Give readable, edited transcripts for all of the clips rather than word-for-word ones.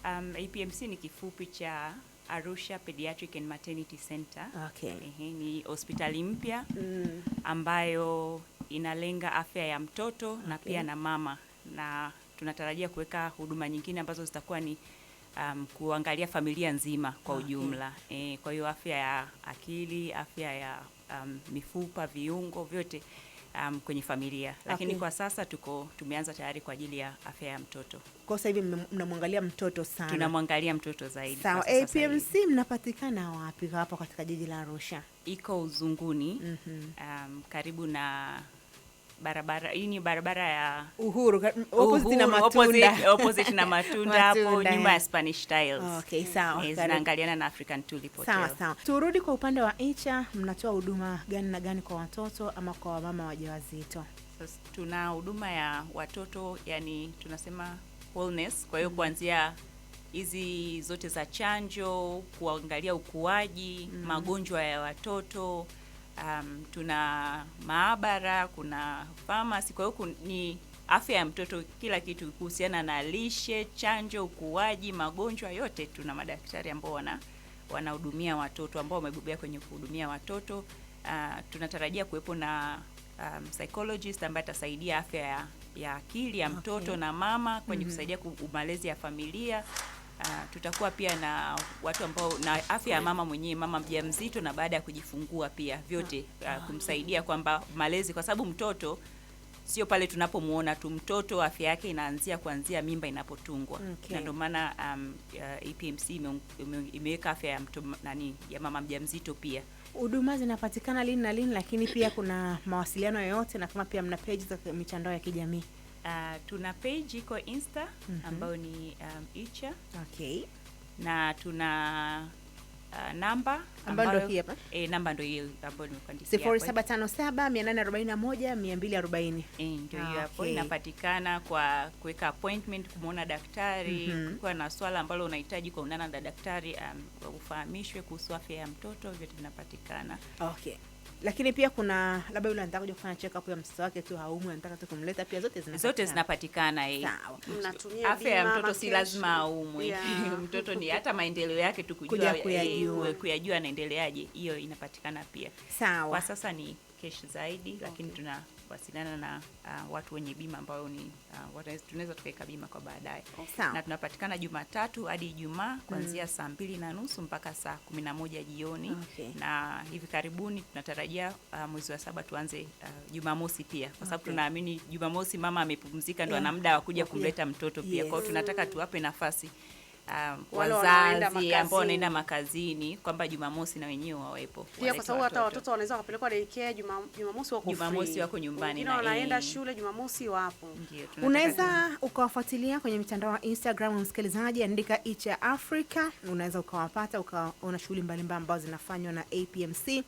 APMC ni kifupi cha Arusha Pediatric and Maternity Center. Okay. Ni hospitali mpya ambayo inalenga afya ya mtoto na pia na mama, na tunatarajia kuweka huduma nyingine ambazo zitakuwa ni kuangalia familia nzima kwa ujumla. Kwa hiyo afya ya akili, afya ya mifupa, viungo, vyote kwenye familia. Lakini kwa sasa tumeanza tayari kwa ajili ya afya ya mtoto. Kwa sasa hivi mnamwangalia mtoto sana. Tunamwangalia mtoto zaidi. Sawa. APMC mnapatikana wapi hapa katika jiji la Arusha? Iko Uzunguni. Karibu na barabara, hii ni barabara ya Uhuru, opposite na Matunda. Opposite na Matunda hapo nyuma ya Spanish Tiles. Okay, sawa. Zinaangaliana na African Tulip Hotel. Sawa sawa. Turudi kwa upande wa ICHA, mnatoa huduma gani na gani kwa watoto ama kwa wamama wajawazito? Tuna huduma ya watoto, yani tunasema wellness. Kwa hiyo kuanzia hizi zote za chanjo, kuangalia ukuaji, magonjwa ya watoto, tuna maabara, kuna pharmacy. Kwa hiyo ni afya ya mtoto, kila kitu kuhusiana na lishe, chanjo, ukuaji, magonjwa yote. Tuna madaktari ambao wanahudumia watoto, ambao wamebobea kwenye kuhudumia watoto. Tunatarajia kuwepo na psychologist ambaye atasaidia afya ya akili ya mtoto na mama kwenye kusaidia malezi ya familia. Tutakuwa pia na watu ambao na afya ya mama mwenyewe, mama mjamzito na baada ya kujifungua pia, vyote kumsaidia kwamba malezi, kwa sababu mtoto sio pale tunapomuona tu, mtoto afya yake inaanzia kuanzia mimba inapotungwa. Na ndio maana APMC imeweka afya ya ya mama mjamzito pia. Huduma zinapatikana lini na lini, lakini pia kuna mawasiliano yoyote, na kama pia mna page za mitandao ya kijamii? Tuna page iko Insta ambayo ni ICHA. Okay. Na tuna namba ambayo ndio hii hapa. Namba ndio hiyo ambayo nimekuandikia. 0757 ndio hiyo hapo. Inapatikana kwa kuweka appointment, kumuona daktari, kwa na swala ambalo unahitaji kuonana na daktari, ufahamishwe kuhusu afya ya mtoto, vyote vinapatikana. Okay. Lakini pia kuna labda yule anataka kuja kufanya check up ya mtoto wake tu, haumwi, anataka tu kumleta, pia zote zinapatikana. Sawa. Mnatumia afya ya mtoto si lazima aumwe. Mtoto ni hata maendeleo yake tu kujua anaendeleaje, hiyo inapatikana pia. Sawa. Kwa sasa ni cash zaidi, lakini tunawasiliana na watu wenye bima ambao ni tunaweza tukaweka bima kwa baadaye. Na tunapatikana Jumatatu hadi Ijumaa kuanzia saa 2:30 mpaka saa 11 jioni. Na hivi karibuni tunatarajia mwezi wa 7 tuanze Jumamosi pia, kwa sababu tunaamini Jumamosi mama amepumzika, ndo ana muda wa kuja kumleta mtoto pia. Kwa hiyo tunataka tuwape nafasi wazazi ambao wanaenda makazini kwamba Jumamosi na wenyewe wawepo. Pia kwa sababu hata watoto wanaweza kupelekwa daycare Jumamosi wako nyumbani na wanaenda shule Jumamosi wapo. Unaweza ukawafuatilia kwenye mitandao ya Instagram, msikilizaji, andika ICHA Africa, unaweza ukawapata, ukaona shughuli mbalimbali ambazo zinafanywa na APMC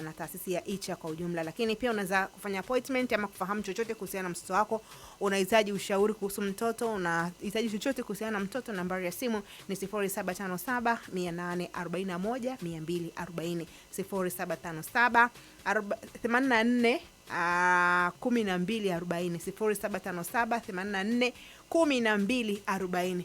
na taasisi ya ICHA kwa ujumla. Lakini pia unaweza kufanya appointment ama kufahamu chochote kuhusiana na mtoto wako, unahitaji ushauri kuhusu mtoto, unahitaji chochote kuhusiana na mtoto, nambari ya simu ni 0757 841 240, 0757 84 1240, 0757 84 1240.